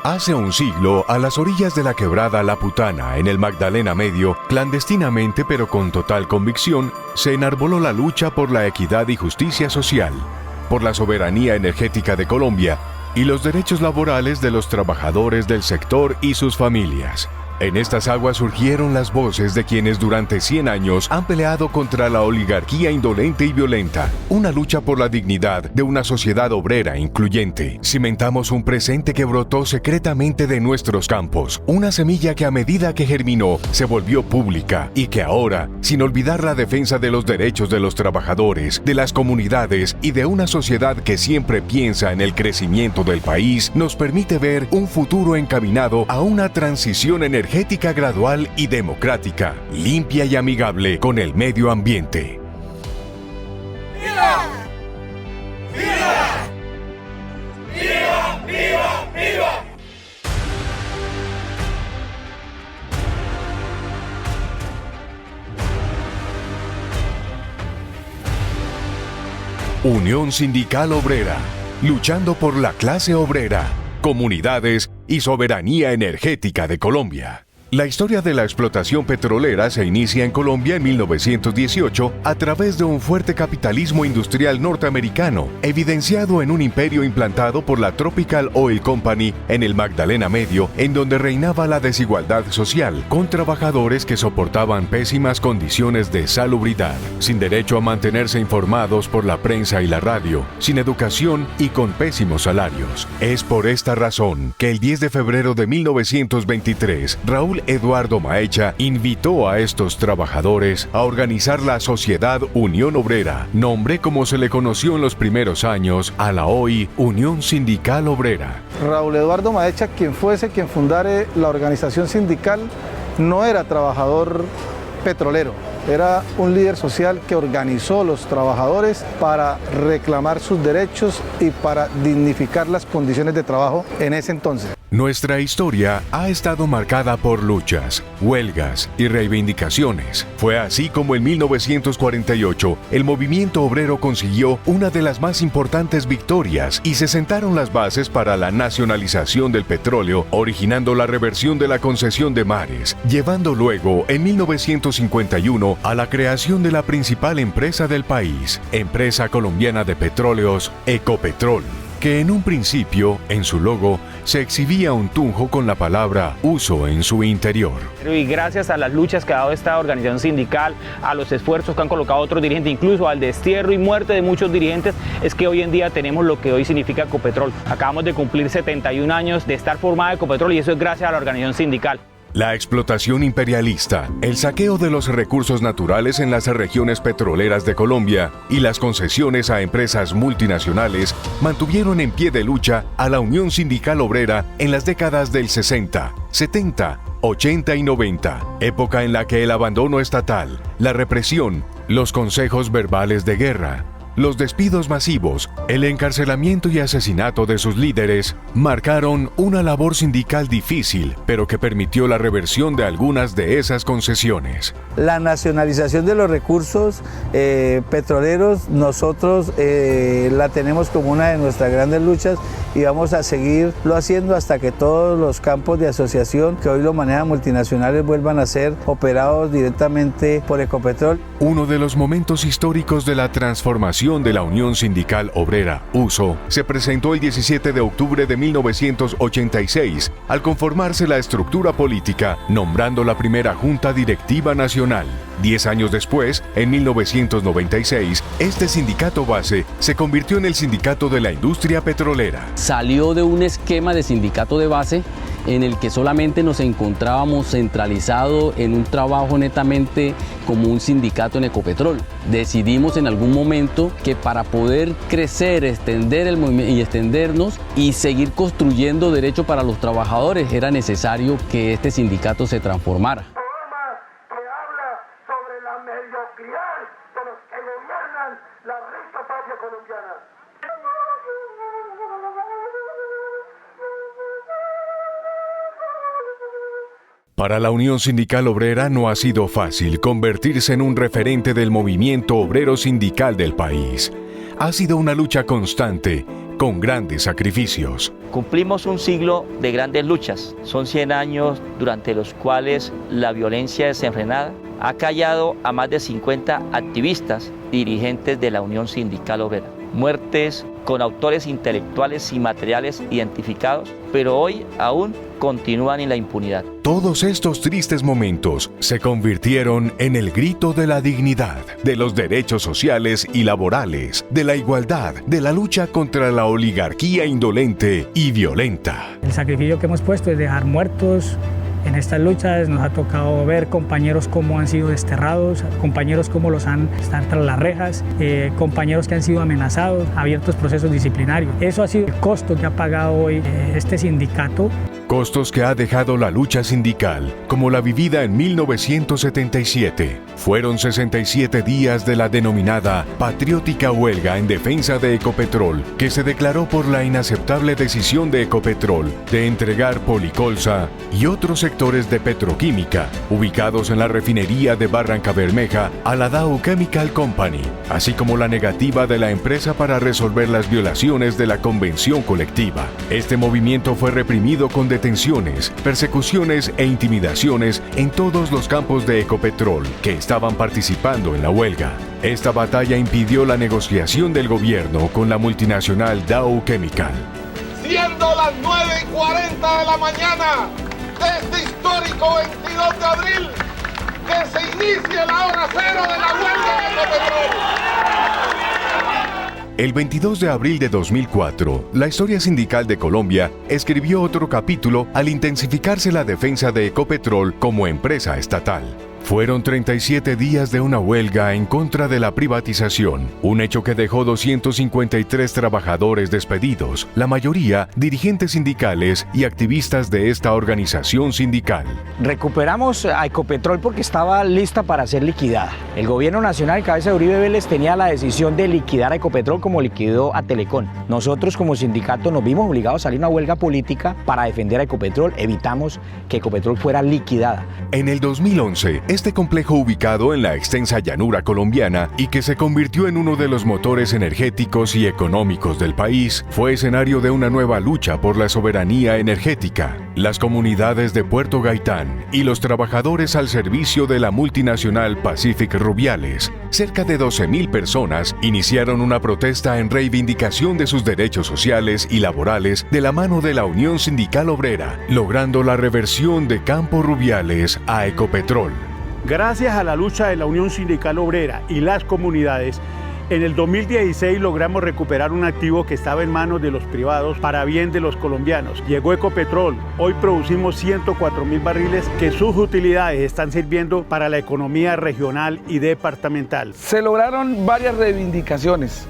Hace un siglo, a las orillas de la quebrada La Putana, en el Magdalena Medio, clandestinamente pero con total convicción, se enarboló la lucha por la equidad y justicia social, por la soberanía energética de Colombia y los derechos laborales de los trabajadores del sector y sus familias. En estas aguas surgieron las voces de quienes durante 100 años han peleado contra la oligarquía indolente y violenta, una lucha por la dignidad de una sociedad obrera incluyente. Cimentamos un presente que brotó secretamente de nuestros campos, una semilla que a medida que germinó se volvió pública y que ahora, sin olvidar la defensa de los derechos de los trabajadores, de las comunidades y de una sociedad que siempre piensa en el crecimiento del país, nos permite ver un futuro encaminado a una transición energética gradual y democrática, limpia y amigable con el medio ambiente. ¡Viva! ¡Viva! ¡Viva! ¡Viva! ¡Viva! Unión Sindical Obrera, luchando por la clase obrera, comunidades y soberanía energética de Colombia. La historia de la explotación petrolera se inicia en Colombia en 1918 a través de un fuerte capitalismo industrial norteamericano, evidenciado en un imperio implantado por la Tropical Oil Company en el Magdalena Medio, en donde reinaba la desigualdad social, con trabajadores que soportaban pésimas condiciones de salubridad, sin derecho a mantenerse informados por la prensa y la radio, sin educación y con pésimos salarios. Es por esta razón que el 10 de febrero de 1923, Raúl Eduardo Maecha invitó a estos trabajadores a organizar la Sociedad Unión Obrera, nombre como se le conoció en los primeros años a la hoy Unión Sindical Obrera. Raúl Eduardo Maecha, quien fundare la organización sindical, no era trabajador petrolero, era un líder social que organizó a los trabajadores para reclamar sus derechos y para dignificar las condiciones de trabajo en ese entonces. Nuestra historia ha estado marcada por luchas, huelgas y reivindicaciones. Fue así como en 1948 el movimiento obrero consiguió una de las más importantes victorias y se sentaron las bases para la nacionalización del petróleo, originando la reversión de la concesión de mares, llevando luego en 1951 a la creación de la principal empresa del país, Empresa Colombiana de Petróleos, Ecopetrol, que en un principio, en su logo, se exhibía un tunjo con la palabra uso en su interior. Y gracias a las luchas que ha dado esta organización sindical, a los esfuerzos que han colocado otros dirigentes, incluso al destierro y muerte de muchos dirigentes, es que hoy en día tenemos lo que hoy significa Ecopetrol. Acabamos de cumplir 71 años de estar formada Ecopetrol y eso es gracias a la organización sindical. La explotación imperialista, el saqueo de los recursos naturales en las regiones petroleras de Colombia y las concesiones a empresas multinacionales mantuvieron en pie de lucha a la Unión Sindical Obrera en las décadas del 60, 70, 80 y 90, época en la que el abandono estatal, la represión, los consejos verbales de guerra, los despidos masivos, el encarcelamiento y asesinato de sus líderes marcaron una labor sindical difícil, pero que permitió la reversión de algunas de esas concesiones. La nacionalización de los recursos petroleros, nosotros la tenemos como una de nuestras grandes luchas y vamos a seguirlo haciendo hasta que todos los campos de asociación que hoy lo manejan multinacionales vuelvan a ser operados directamente por Ecopetrol. Uno de los momentos históricos de la transformación de la Unión Sindical Obrera, USO, se presentó el 17 de octubre de 1986, al conformarse la estructura política, nombrando la primera Junta Directiva Nacional. 10 años después, en 1996, este sindicato base se convirtió en el Sindicato de la Industria Petrolera. Salió de un esquema de sindicato de base en el que solamente nos encontrábamos centralizados en un trabajo netamente como un sindicato en Ecopetrol. Decidimos en algún momento que para poder crecer, extender el movimiento y extendernos y seguir construyendo derecho para los trabajadores, era necesario que este sindicato se transformara. Que habla sobre la mediocridad de los que gobiernan la rica patria colombiana. Para la Unión Sindical Obrera no ha sido fácil convertirse en un referente del movimiento obrero sindical del país. Ha sido una lucha constante, con grandes sacrificios. Cumplimos un siglo de grandes luchas. Son 100 años durante los cuales la violencia desenfrenada ha callado a más de 50 activistas, dirigentes de la Unión Sindical Obrera. Muertes con autores intelectuales y materiales identificados, pero hoy aún continúan en la impunidad. Todos estos tristes momentos se convirtieron en el grito de la dignidad, de los derechos sociales y laborales, de la igualdad, de la lucha contra la oligarquía indolente y violenta. El sacrificio que hemos puesto es dejar muertos. En estas luchas nos ha tocado ver compañeros cómo han sido desterrados, compañeros cómo los han estado tras las rejas, compañeros que han sido amenazados, abiertos procesos disciplinarios. Eso ha sido el costo que ha pagado hoy este sindicato. Costos que ha dejado la lucha sindical, como la vivida en 1977. Fueron 67 días de la denominada patriótica huelga en defensa de Ecopetrol, que se declaró por la inaceptable decisión de Ecopetrol de entregar Policolsa y otros sectores de petroquímica ubicados en la refinería de Barrancabermeja a la Dow Chemical Company, así como la negativa de la empresa para resolver las violaciones de la convención colectiva. Este movimiento fue reprimido con detenciones, persecuciones e intimidaciones en todos los campos de Ecopetrol que estaban participando en la huelga. Esta batalla impidió la negociación del gobierno con la multinacional Dow Chemical. Siendo las 9:40 de la mañana de este histórico 22 de abril, que se inicie la hora cero de la huelga de Ecopetrol. El 22 de abril de 2004, la historia sindical de Colombia escribió otro capítulo al intensificarse la defensa de Ecopetrol como empresa estatal. Fueron 37 días de una huelga en contra de la privatización, un hecho que dejó 253 trabajadores despedidos, la mayoría dirigentes sindicales y activistas de esta organización sindical. Recuperamos a Ecopetrol porque estaba lista para ser liquidada. El gobierno nacional, en cabeza de Uribe Vélez, tenía la decisión de liquidar a Ecopetrol como liquidó a Telecom. Nosotros como sindicato nos vimos obligados a salir a una huelga política para defender a Ecopetrol. Evitamos que Ecopetrol fuera liquidada. En el 2011, este complejo ubicado en la extensa llanura colombiana y que se convirtió en uno de los motores energéticos y económicos del país, fue escenario de una nueva lucha por la soberanía energética. Las comunidades de Puerto Gaitán y los trabajadores al servicio de la multinacional Pacific Rubiales, cerca de 12.000 personas, iniciaron una protesta en reivindicación de sus derechos sociales y laborales de la mano de la Unión Sindical Obrera, logrando la reversión de Campo Rubiales a Ecopetrol. Gracias a la lucha de la Unión Sindical Obrera y las comunidades, en el 2016 logramos recuperar un activo que estaba en manos de los privados para bien de los colombianos. Llegó Ecopetrol, hoy producimos 104.000 barriles que sus utilidades están sirviendo para la economía regional y departamental. Se lograron varias reivindicaciones,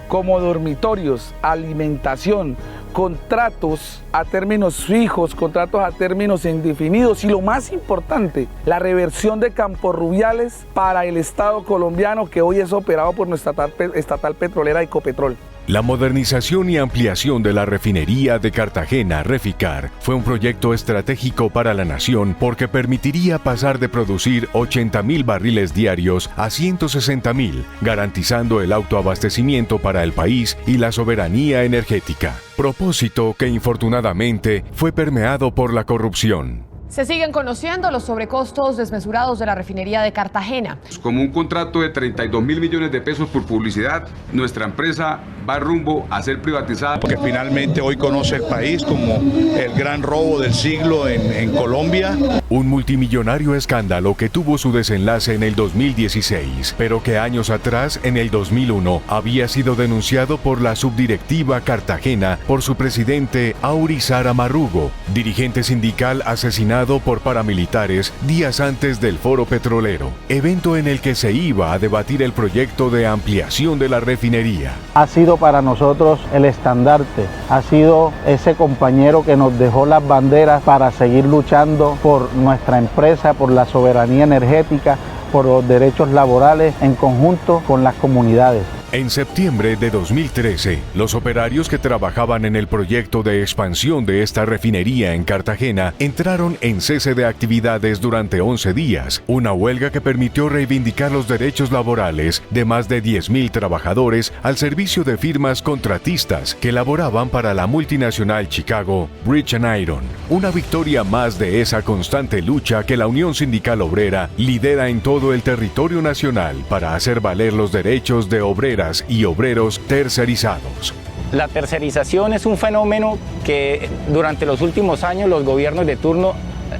como dormitorios, alimentación, contratos a términos fijos, contratos a términos indefinidos y lo más importante, la reversión de Campo Rubiales para el Estado colombiano que hoy es operado por nuestra estatal petrolera Ecopetrol. La modernización y ampliación de la refinería de Cartagena, Reficar, fue un proyecto estratégico para la nación porque permitiría pasar de producir 80.000 barriles diarios a 160.000, garantizando el autoabastecimiento para el país y la soberanía energética. Propósito que infortunadamente fue permeado por la corrupción. Se siguen conociendo los sobrecostos desmesurados de la refinería de Cartagena. Como un contrato de 32.000 millones de pesos por publicidad, nuestra empresa va rumbo a ser privatizada. Porque finalmente hoy conoce el país como el gran robo del siglo en Colombia. Un multimillonario escándalo que tuvo su desenlace en el 2016, pero que años atrás, en el 2001, había sido denunciado por la subdirectiva Cartagena por su presidente Aurizar Marrugo, dirigente sindical asesinado por paramilitares días antes del foro petrolero, evento en el que se iba a debatir el proyecto de ampliación de la refinería. Ha sido para nosotros el estandarte, ha sido ese compañero que nos dejó las banderas para seguir luchando por nuestra empresa, por la soberanía energética, por los derechos laborales en conjunto con las comunidades. En septiembre de 2013, los operarios que trabajaban en el proyecto de expansión de esta refinería en Cartagena entraron en cese de actividades durante 11 días, una huelga que permitió reivindicar los derechos laborales de más de 10.000 trabajadores al servicio de firmas contratistas que laboraban para la multinacional Chicago Bridge & Iron. Una victoria más de esa constante lucha que la Unión Sindical Obrera lidera en todo el territorio nacional para hacer valer los derechos de obreras y obreros tercerizados. La tercerización es un fenómeno que durante los últimos años los gobiernos de turno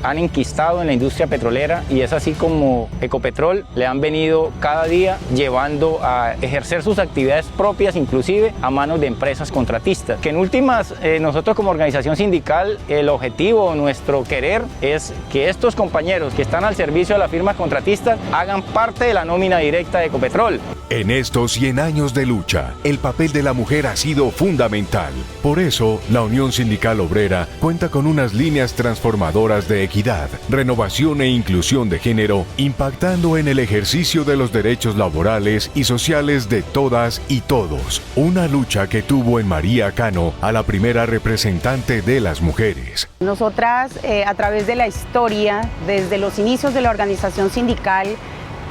han enquistado en la industria petrolera, y es así como Ecopetrol le han venido cada día llevando a ejercer sus actividades propias, inclusive a manos de empresas contratistas. Que en últimas, nosotros como organización sindical, el objetivo, nuestro querer es que estos compañeros que están al servicio de las firmas contratistas hagan parte de la nómina directa de Ecopetrol. En estos 100 años de lucha, el papel de la mujer ha sido fundamental. Por eso, la Unión Sindical Obrera cuenta con unas líneas transformadoras de equidad, renovación e inclusión de género, impactando en el ejercicio de los derechos laborales y sociales de todas y todos. Una lucha que tuvo en María Cano a la primera representante de las mujeres. Nosotras, a través de la historia, desde los inicios de la organización sindical,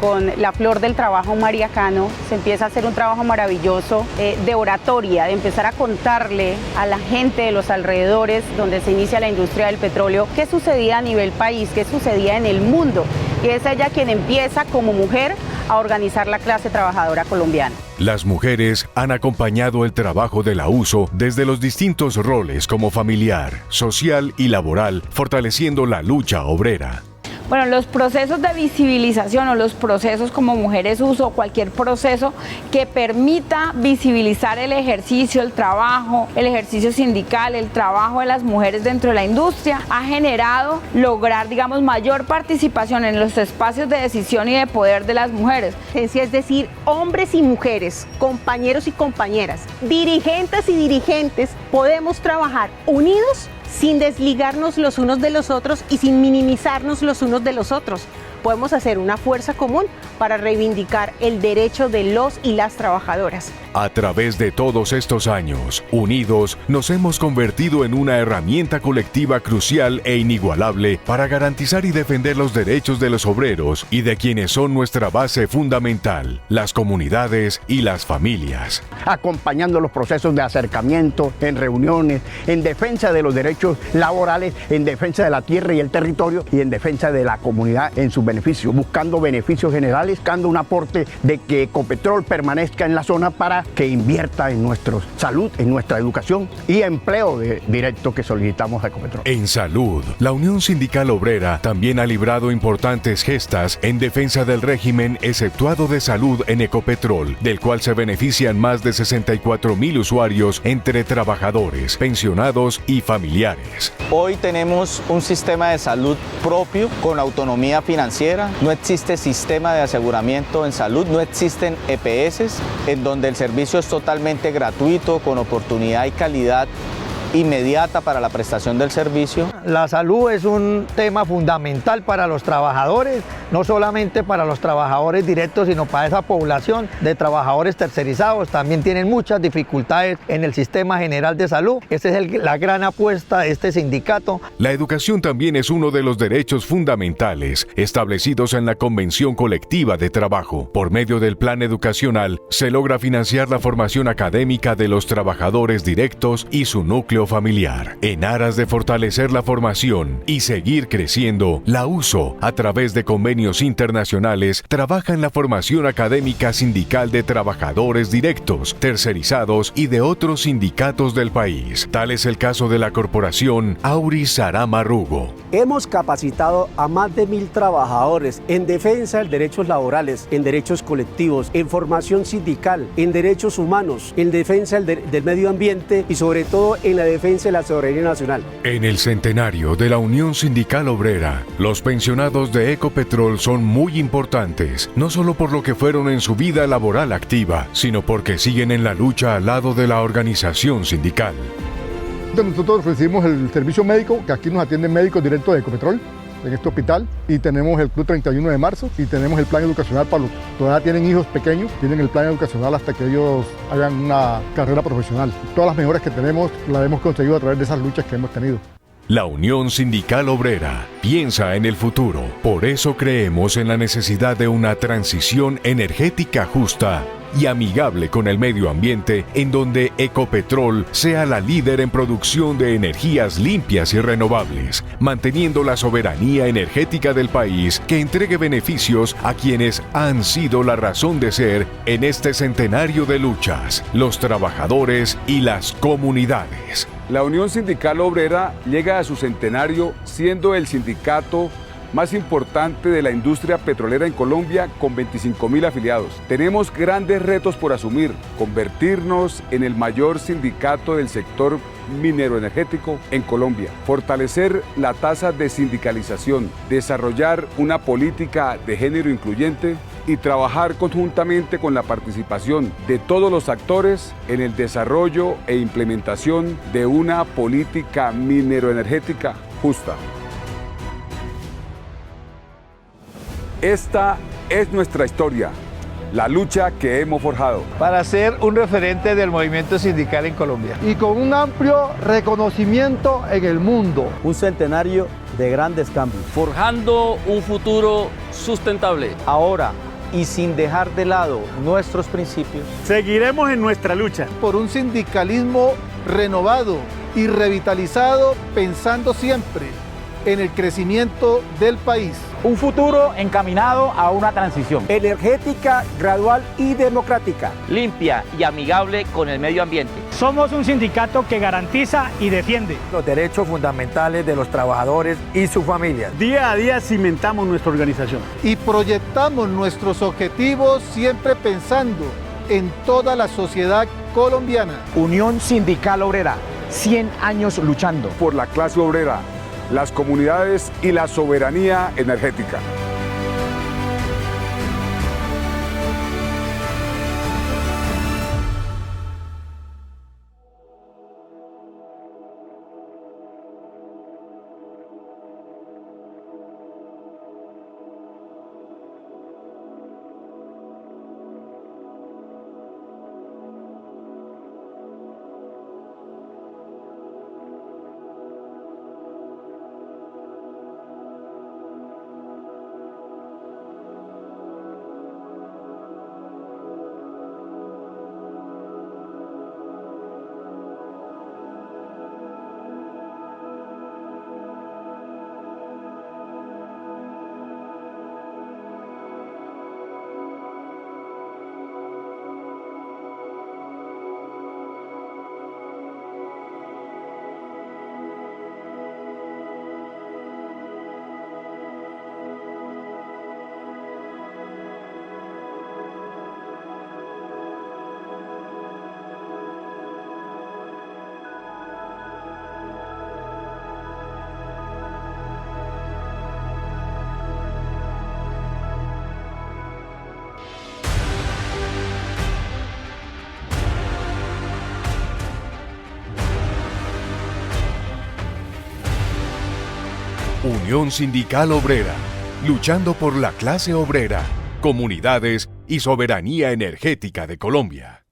con la flor del trabajo María Cano, se empieza a hacer un trabajo maravilloso de oratoria, de empezar a contarle a la gente de los alrededores donde se inicia la industria del petróleo qué sucedía a nivel país, qué sucedía en el mundo. Y es ella quien empieza como mujer a organizar la clase trabajadora colombiana. Las mujeres han acompañado el trabajo de la USO desde los distintos roles como familiar, social y laboral, fortaleciendo la lucha obrera. Bueno, los procesos de visibilización o los procesos como Mujeres USO, cualquier proceso que permita visibilizar el ejercicio, el trabajo, el ejercicio sindical, el trabajo de las mujeres dentro de la industria, ha generado lograr, digamos, mayor participación en los espacios de decisión y de poder de las mujeres. Es decir, hombres y mujeres, compañeros y compañeras, dirigentes y dirigentes, podemos trabajar unidos sin desligarnos los unos de los otros y sin minimizarnos los unos de los otros. Podemos hacer una fuerza común para reivindicar el derecho de los y las trabajadoras. A través de todos estos años, unidos, nos hemos convertido en una herramienta colectiva crucial e inigualable para garantizar y defender los derechos de los obreros y de quienes son nuestra base fundamental, las comunidades y las familias. Acompañando los procesos de acercamiento, en reuniones, en defensa de los derechos laborales, en defensa de la tierra y el territorio y en defensa de la comunidad en sus beneficios, buscando beneficios generales, buscando un aporte de que Ecopetrol permanezca en la zona para que invierta en nuestra salud, en nuestra educación y empleo directo que solicitamos a Ecopetrol. En salud, la Unión Sindical Obrera también ha librado importantes gestas en defensa del régimen exceptuado de salud en Ecopetrol, del cual se benefician más de 64.000 usuarios entre trabajadores, pensionados y familiares. Hoy tenemos un sistema de salud propio con autonomía financiera, no existe sistema de aseguramiento en salud, no existen EPS, en donde el servicio es totalmente gratuito, con oportunidad y calidad inmediata para la prestación del servicio. La salud es un tema fundamental para los trabajadores, no solamente para los trabajadores directos, sino para esa población de trabajadores tercerizados. También tienen muchas dificultades en el sistema general de salud. Esa es la gran apuesta de este sindicato. La educación también es uno de los derechos fundamentales establecidos en la Convención Colectiva de Trabajo. Por medio del Plan Educacional se logra financiar la formación académica de los trabajadores directos y su núcleo familiar. En aras de fortalecer la formación y seguir creciendo, la USO, a través de convenios internacionales, trabaja en la formación académica sindical de trabajadores directos, tercerizados y de otros sindicatos del país. Tal es el caso de la corporación Auri Sarama Rugo. Hemos capacitado a más de 1.000 trabajadores en defensa de derechos laborales, en derechos colectivos, en formación sindical, en derechos humanos, en defensa del medio ambiente y sobre todo en la defensa de la soberanía nacional. En el centenario de la Unión Sindical Obrera, los pensionados de Ecopetrol son muy importantes, no solo por lo que fueron en su vida laboral activa, sino porque siguen en la lucha al lado de la organización sindical. Nosotros ofrecimos el servicio médico, que aquí nos atienden médicos directos de Ecopetrol, en este hospital y tenemos el Club 31 de marzo y tenemos el plan educacional para los que todavía tienen hijos pequeños, tienen el plan educacional hasta que ellos hagan una carrera profesional. Todas las mejoras que tenemos las hemos conseguido a través de esas luchas que hemos tenido. La Unión Sindical Obrera piensa en el futuro. Por eso creemos en la necesidad de una transición energética justa y amigable con el medio ambiente, en donde Ecopetrol sea la líder en producción de energías limpias y renovables, manteniendo la soberanía energética del país, que entregue beneficios a quienes han sido la razón de ser en este centenario de luchas, los trabajadores y las comunidades. La Unión Sindical Obrera llega a su centenario siendo el sindicato más importante de la industria petrolera en Colombia, con 25.000 afiliados. Tenemos grandes retos por asumir: convertirnos en el mayor sindicato del sector minero-energético en Colombia, fortalecer la tasa de sindicalización, desarrollar una política de género incluyente y trabajar conjuntamente con la participación de todos los actores en el desarrollo e implementación de una política minero-energética justa. Esta es nuestra historia, la lucha que hemos forjado para ser un referente del movimiento sindical en Colombia y con un amplio reconocimiento en el mundo. Un centenario de grandes cambios. Forjando un futuro sustentable. Ahora, y sin dejar de lado nuestros principios, seguiremos en nuestra lucha por un sindicalismo renovado y revitalizado, pensando siempre en el crecimiento del país. Un futuro encaminado a una transición energética, gradual y democrática, limpia y amigable con el medio ambiente. Somos un sindicato que garantiza y defiende los derechos fundamentales de los trabajadores y sus familias. Día a día cimentamos nuestra organización y proyectamos nuestros objetivos siempre pensando en toda la sociedad colombiana. Unión Sindical Obrera, 100 años luchando por la clase obrera, las comunidades y la soberanía energética. Unión Sindical Obrera, luchando por la clase obrera, comunidades y soberanía energética de Colombia.